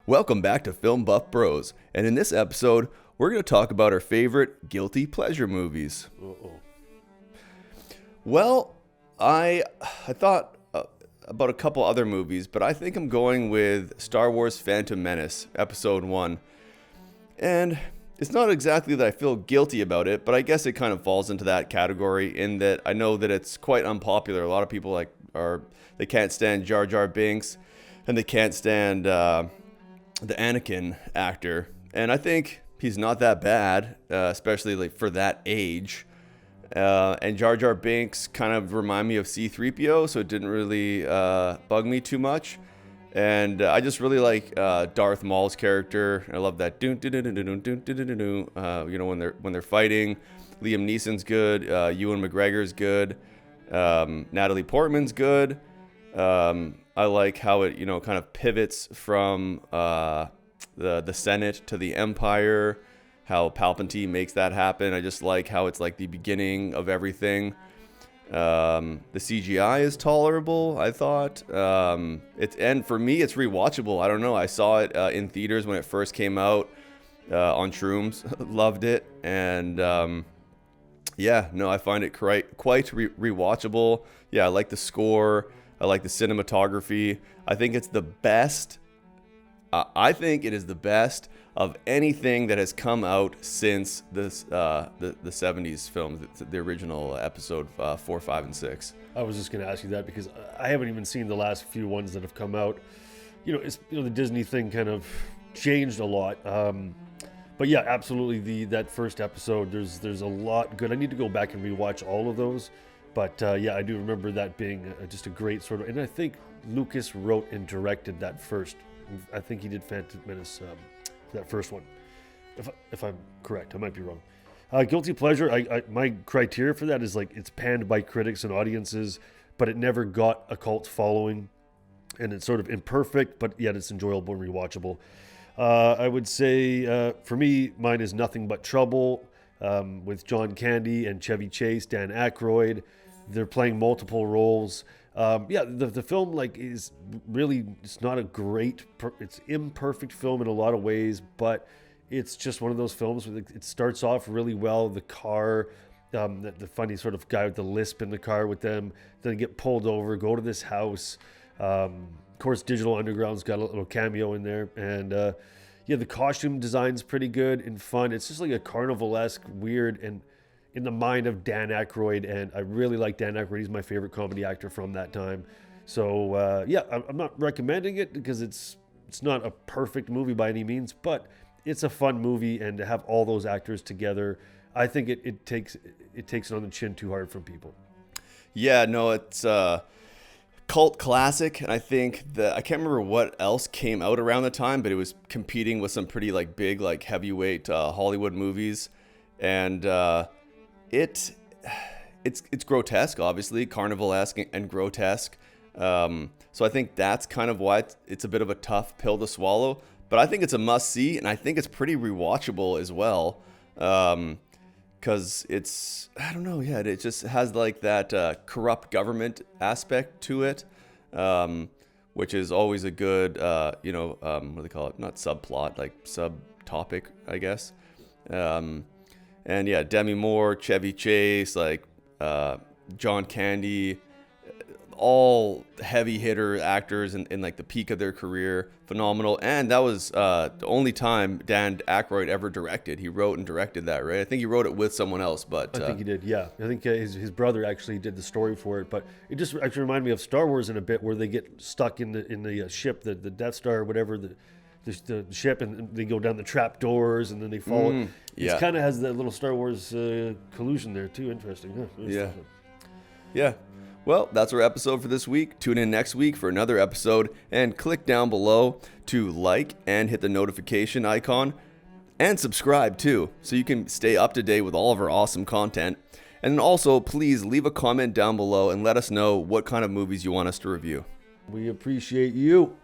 Welcome back to Film Buff Bros, and in this episode, we're going to talk about our favorite guilty pleasure movies. Well, I thought about a couple other movies, but I think I'm going with Star Wars Phantom Menace, Episode 1. And it's not exactly that I feel guilty about it, but I guess it kind of falls into that category in that I know that it's quite unpopular. A lot of people they can't stand Jar Jar Binks, and they can't stand the Anakin actor, and I think he's not that bad, especially for that age. And Jar Jar Binks kind of remind me of C-3PO, so it didn't really bug me too much. And I just really like Darth Maul's character. I love that when they're fighting. Liam Neeson's good. Ewan McGregor's good. Natalie Portman's good. I like how it, kind of pivots from the Senate to the Empire, how Palpatine makes that happen. I just like how it's like the beginning of everything. The CGI is tolerable, I thought. And for me, it's rewatchable. I don't know. I saw it in theaters when it first came out on Shrooms. Loved it. And I find it quite rewatchable. Yeah, I like the score. I like the cinematography. I think it's the best. I think it is the best of anything that has come out since this the 70s films, the original episode 4, 5, and 6. I was just going to ask you that because I haven't even seen the last few ones that have come out. The Disney thing kind of changed a lot. But yeah, absolutely. That first episode, there's a lot good. I need to go back and rewatch all of those. But I do remember that being just a great sort of, and I think Lucas wrote and directed that first. I think he did Phantom Menace for that first one, if I'm correct. I might be wrong. Guilty pleasure. My criteria for that is like it's panned by critics and audiences, but it never got a cult following, and it's sort of imperfect, but yet it's enjoyable and rewatchable. I would say for me, mine is Nothing But Trouble with John Candy and Chevy Chase, Dan Aykroyd. They're playing multiple roles. The film is really, it's not a great, it's imperfect film in a lot of ways, but it's just one of those films where it starts off really well. The car, the funny sort of guy with the lisp in the car with them, then they get pulled over, go to this house. Of course, Digital Underground's got a little cameo in there, and the costume design's pretty good and fun. It's just like a carnival-esque, weird, and in the mind of Dan Aykroyd, and I really like Dan Aykroyd. He's my favorite comedy actor from that time. So I'm not recommending it because it's not a perfect movie by any means, but it's a fun movie, and to have all those actors together, I think it takes it on the chin too hard from people. Yeah, no, it's cult classic, and I think I can't remember what else came out around the time, but it was competing with some pretty big heavyweight Hollywood movies, and it's grotesque, obviously, carnival-esque and grotesque. So I think that's kind of why it's a bit of a tough pill to swallow, but I think it's a must-see, and I think it's pretty rewatchable as well. Because it's, I don't know, it just has that corrupt government aspect to it, which is always a good, what do they call it? Not subplot, subtopic, I guess. And Demi Moore, Chevy Chase, John Candy, all heavy hitter actors in the peak of their career. Phenomenal. And that was the only time Dan Aykroyd ever directed. He wrote and directed that, right? I think he wrote it with someone else, but I think he did. Yeah, I think his brother actually did the story for it. But it just actually reminded me of Star Wars in a bit, where they get stuck in the ship, the Death Star or whatever, the ship, and they go down the trap doors, and then they fall. It kind of has that little Star Wars collusion there too. Interesting. Yeah. Well, that's our episode for this week. Tune in next week for another episode, and click down below to like and hit the notification icon, and subscribe too, so you can stay up to date with all of our awesome content. And also, please leave a comment down below and let us know what kind of movies you want us to review. We appreciate you.